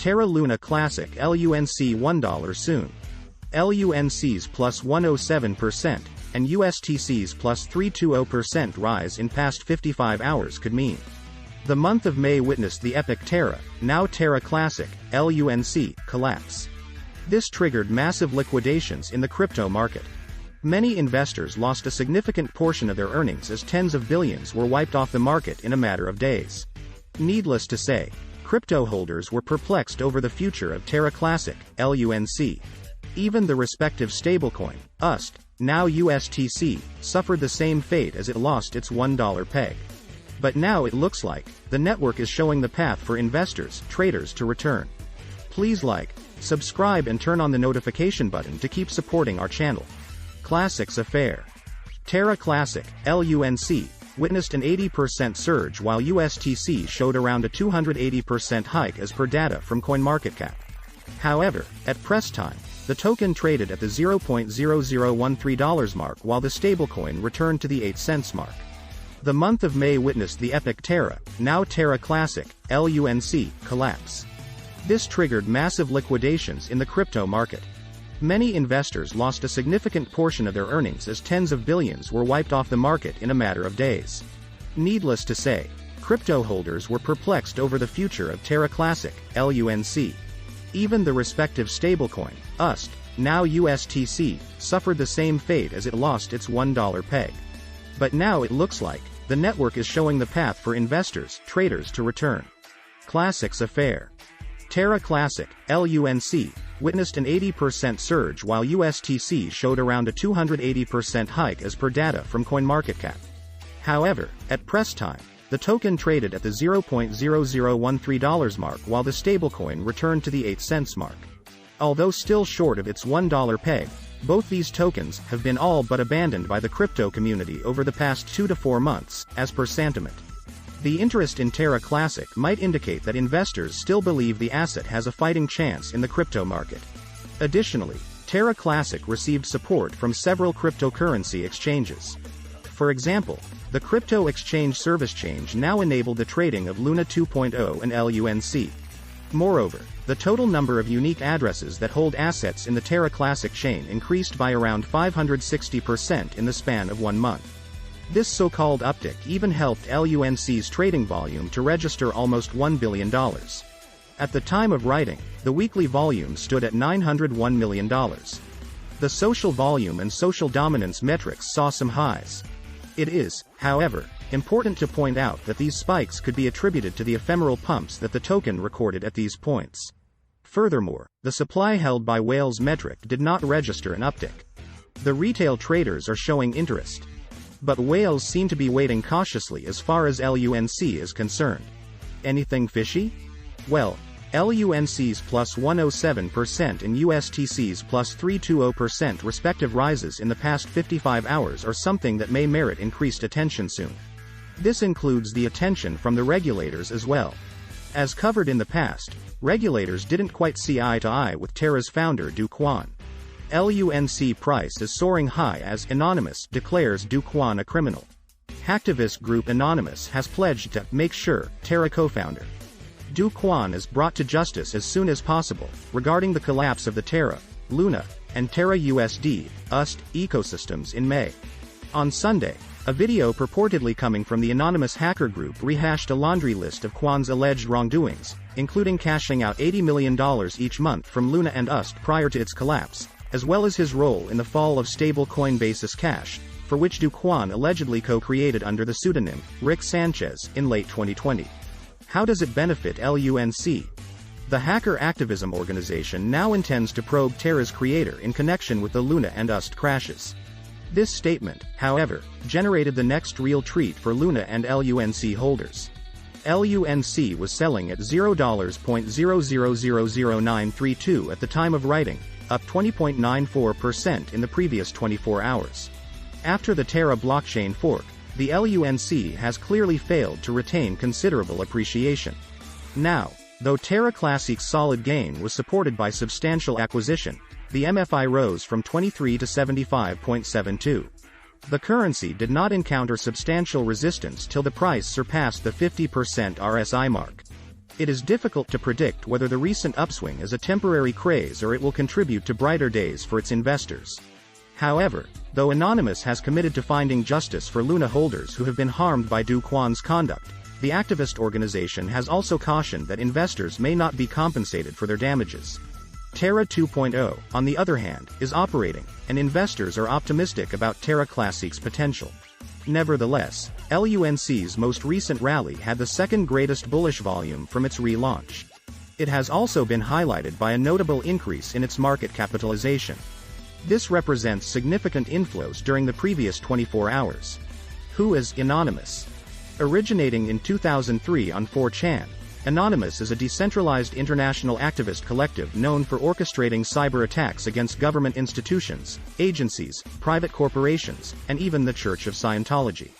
Terra Luna Classic LUNC $1 soon. LUNC's plus 107% and USTC's plus 320% rise in past 55 hours could mean. The month of May witnessed the epic Terra, now Terra Classic, LUNC, collapse. This triggered massive liquidations in the crypto market. Many investors lost a significant portion of their earnings as tens of billions were wiped off the market in a matter of days. Needless to say, crypto holders were perplexed over the future of Terra Classic, LUNC. Even the respective stablecoin, UST, now USTC, suffered the same fate as it lost its $1 peg. But now it looks like the network is showing the path for investors, traders to return. Please like, subscribe and turn on the notification button to keep supporting our channel. Classics Affair. Terra Classic, LUNC, witnessed an 80% surge while USTC showed around a 280% hike as per data from CoinMarketCap. However, at press time, the token traded at the $0.0013 mark while the stablecoin returned to the 8 cents mark. The month of May witnessed the epic Terra, now Terra Classic, LUNC, collapse. This triggered massive liquidations in the crypto market. Many investors lost a significant portion of their earnings as tens of billions were wiped off the market in a matter of days. Needless to say, crypto holders were perplexed over the future of Terra Classic, LUNC. Even the respective stablecoin, UST, now USTC, suffered the same fate as it lost its $1 peg. But now it looks like the network is showing the path for investors, traders to return. Classics Affair. Terra Classic, LUNC, witnessed an 80% surge while USTC showed around a 280% hike as per data from CoinMarketCap. However, at press time, the token traded at the $0.0013 mark while the stablecoin returned to the 8 cents mark. Although still short of its $1 peg, both these tokens have been all but abandoned by the crypto community over the past 2 to 4 months, as per sentiment. The interest in Terra Classic might indicate that investors still believe the asset has a fighting chance in the crypto market. Additionally, Terra Classic received support from several cryptocurrency exchanges. For example, the crypto exchange Service Change now enabled the trading of Luna 2.0 and LUNC. Moreover, the total number of unique addresses that hold assets in the Terra Classic chain increased by around 560% in the span of 1 month. This so-called uptick even helped LUNC's trading volume to register almost $1 billion. At the time of writing, the weekly volume stood at $901 million. The social volume and social dominance metrics saw some highs. It is, however, important to point out that these spikes could be attributed to the ephemeral pumps that the token recorded at these points. Furthermore, the supply held by whales metric did not register an uptick. The retail traders are showing interest. But whales seem to be waiting cautiously as far as LUNC is concerned. Anything fishy? Well, LUNC's plus 107% and USTC's plus 320% respective rises in the past 55 hours are something that may merit increased attention soon. This includes the attention from the regulators as well. As covered in the past, regulators didn't quite see eye to eye with Terra's founder Do Kwon. LUNC price is soaring high as Anonymous declares Do Kwon a criminal. Hacktivist group Anonymous has pledged to make sure Terra co-founder Do Kwon is brought to justice as soon as possible regarding the collapse of the Terra, Luna, and Terra USD, UST, ecosystems in May. On Sunday, a video purportedly coming from the anonymous hacker group rehashed a laundry list of Kwon's alleged wrongdoings, including cashing out $80 million each month from Luna and UST prior to its collapse, as well as his role in the fall of stable Coinbase's Cash, for which Do Kwon allegedly co-created under the pseudonym Rick Sanchez in late 2020. How does it benefit LUNC? The hacker activism organization now intends to probe Terra's creator in connection with the Luna and UST crashes. This statement, however, generated the next real treat for Luna and LUNC holders. LUNC was selling at $0.00000932 at the time of writing, up 20.94% in the previous 24 hours. After the Terra blockchain fork, the LUNC has clearly failed to retain considerable appreciation. Now, though Terra Classic's solid gain was supported by substantial acquisition, the MFI rose from 23 to 75.72. The currency did not encounter substantial resistance till the price surpassed the 50% RSI mark. It is difficult to predict whether the recent upswing is a temporary craze or it will contribute to brighter days for its investors. However, though Anonymous has committed to finding justice for Luna holders who have been harmed by Do Kwon's conduct, the activist organization has also cautioned that investors may not be compensated for their damages. Terra 2.0, on the other hand, is operating, and investors are optimistic about Terra Classic's potential. Nevertheless, LUNC's most recent rally had the second greatest bullish volume from its relaunch. It has also been highlighted by a notable increase in its market capitalization. This represents significant inflows during the previous 24 hours. Who is Anonymous? Originating in 2003 on 4chan, Anonymous is a decentralized international activist collective known for orchestrating cyber attacks against government institutions, agencies, private corporations, and even the Church of Scientology.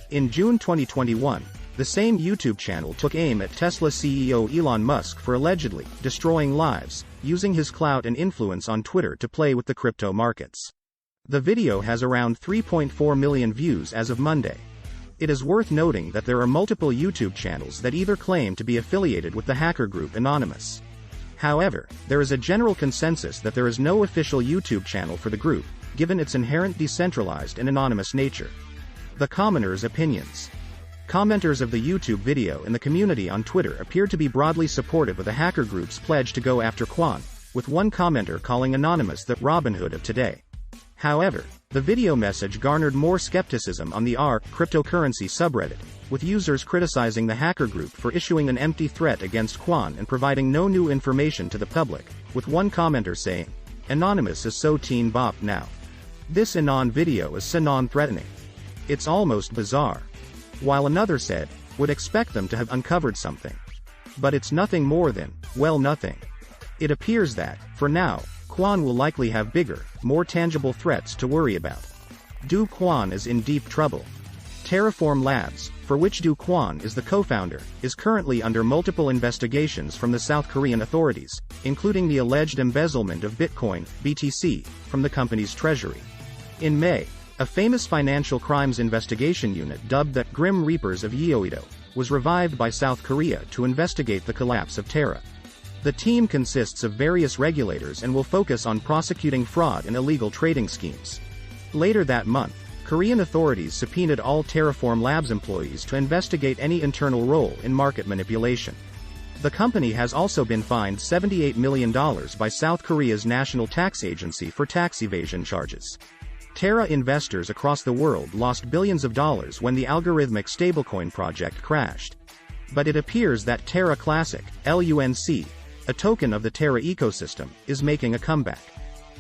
In June 2021, the same YouTube channel took aim at Tesla CEO Elon Musk for allegedly destroying lives, using his clout and influence on Twitter to play with the crypto markets. The video has around 3.4 million views as of Monday. It is worth noting that there are multiple YouTube channels that either claim to be affiliated with the hacker group Anonymous. However, there is a general consensus that there is no official YouTube channel for the group, given its inherent decentralized and anonymous nature. The commoners' opinions. Commenters of the YouTube video and the community on Twitter appear to be broadly supportive of the hacker group's pledge to go after Kwon, with one commenter calling Anonymous the Robin Hood of today. However, the video message garnered more skepticism on the cryptocurrency subreddit, with users criticizing the hacker group for issuing an empty threat against Kwon and providing no new information to the public, with one commenter saying, "Anonymous is so teen bop now. This Anon video is so non-threatening. It's almost bizarre." While another said, "Would expect them to have uncovered something. But it's nothing more than, well, nothing." It appears that, for now, Kwon will likely have bigger, more tangible threats to worry about. Do Kwon is in deep trouble. Terraform Labs, for which Do Kwon is the co-founder, is currently under multiple investigations from the South Korean authorities, including the alleged embezzlement of Bitcoin, BTC, from the company's treasury. In May, a famous financial crimes investigation unit dubbed the Grim Reapers of Yeouido was revived by South Korea to investigate the collapse of Terra. The team consists of various regulators and will focus on prosecuting fraud and illegal trading schemes. Later that month, Korean authorities subpoenaed all Terraform Labs employees to investigate any internal role in market manipulation. The company has also been fined $78 million by South Korea's National Tax Agency for tax evasion charges. Terra investors across the world lost billions of dollars when the algorithmic stablecoin project crashed. But it appears that Terra Classic, LUNC, a token of the Terra ecosystem, is making a comeback.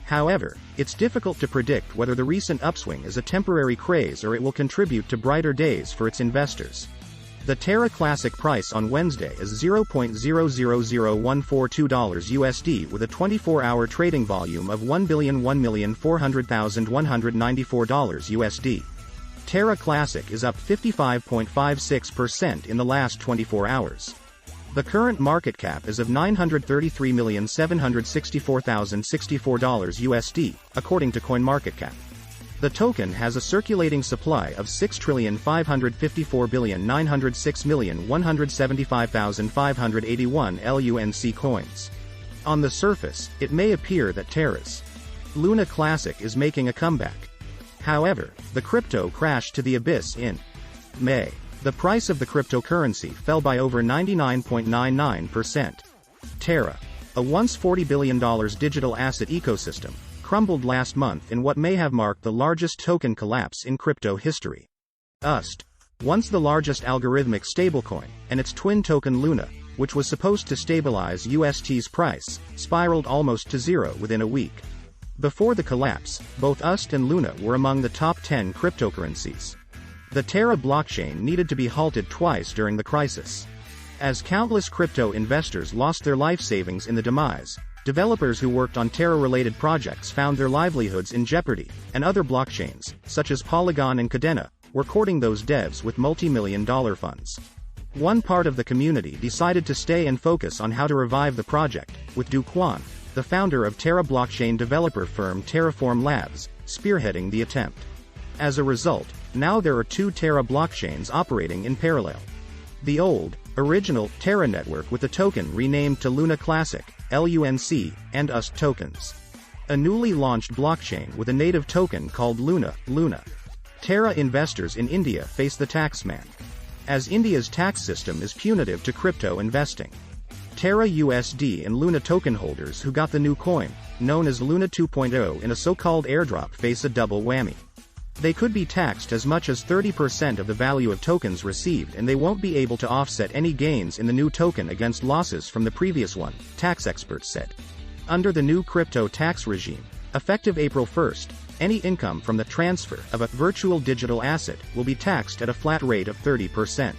However, it's difficult to predict whether the recent upswing is a temporary craze or it will contribute to brighter days for its investors. The Terra Classic price on Wednesday is $0.000142 USD with a 24-hour trading volume of $1,104,194 USD. Terra Classic is up 55.56% in the last 24 hours. The current market cap is of $933,764,064 USD, according to CoinMarketCap. The token has a circulating supply of 6,554,906,175,581 LUNC coins. On the surface, it may appear that Terra's Luna Classic is making a comeback. However, the crypto crashed to the abyss in May. The price of the cryptocurrency fell by over 99.99%. Terra, a once $40 billion digital asset ecosystem, crumbled last month in what may have marked the largest token collapse in crypto history. UST, once the largest algorithmic stablecoin, and its twin token Luna, which was supposed to stabilize UST's price, spiraled almost to zero within a week. Before the collapse, both UST and Luna were among the top 10 cryptocurrencies. The Terra blockchain needed to be halted twice during the crisis. As countless crypto investors lost their life savings in the demise, developers who worked on Terra-related projects found their livelihoods in jeopardy, and other blockchains, such as Polygon and Cadena, were courting those devs with multi-million-dollar funds. One part of the community decided to stay and focus on how to revive the project, with Do Kwon, the founder of Terra blockchain developer firm Terraform Labs, spearheading the attempt. As a result, now there are two Terra blockchains operating in parallel. The old, Original, Terra network with the token renamed to Luna Classic, LUNC, and UST tokens. A newly launched blockchain with a native token called Luna. Terra investors in India face the tax man, as India's tax system is punitive to crypto investing. Terra USD and Luna token holders who got the new coin, known as Luna 2.0 in a so-called airdrop, face a double whammy. They could be taxed as much as 30% of the value of tokens received, and they won't be able to offset any gains in the new token against losses from the previous one, tax experts said. Under the new crypto tax regime, effective April 1st, any income from the transfer of a virtual digital asset will be taxed at a flat rate of 30%.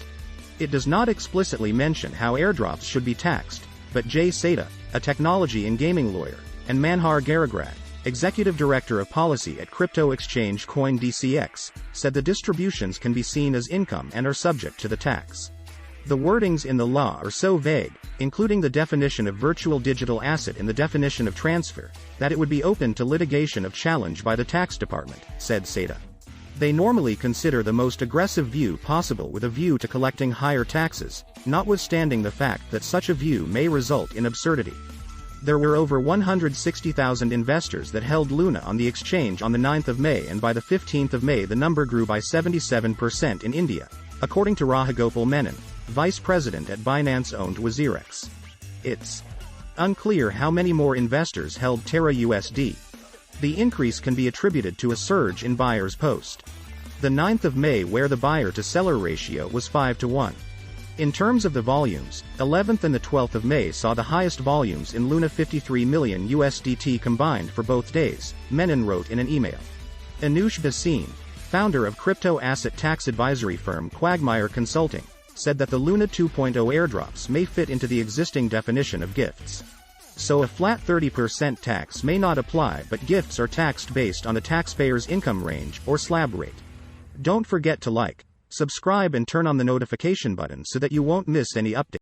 It does not explicitly mention how airdrops should be taxed, but Jay Seda, a technology and gaming lawyer, and Manhar Garagrad, executive director of policy at crypto exchange CoinDCX, said the distributions can be seen as income and are subject to the tax. The wordings in the law are so vague, including the definition of virtual digital asset and the definition of transfer, that it would be open to litigation of challenge by the tax department, said Seda. They normally consider the most aggressive view possible with a view to collecting higher taxes, notwithstanding the fact that such a view may result in absurdity. There were over 160,000 investors that held Luna on the exchange on the 9th of May, and by the 15th of May the number grew by 77% in India, according to Rahagopal Menon, vice president at Binance-owned WazirX. It's unclear how many more investors held Terra USD. The increase can be attributed to a surge in buyers post the 9th of May, where the buyer-to-seller ratio was 5-to-1. In terms of the volumes, 11th and the 12th of May saw the highest volumes in Luna, 53 million USDT combined for both days, Menon wrote in an email. Anush Bhasin, founder of crypto asset tax advisory firm Quagmire Consulting, said that the Luna 2.0 airdrops may fit into the existing definition of gifts. So a flat 30% tax may not apply, but gifts are taxed based on the taxpayer's income range, or slab rate. Don't forget to like, subscribe and turn on the notification button so that you won't miss any updates.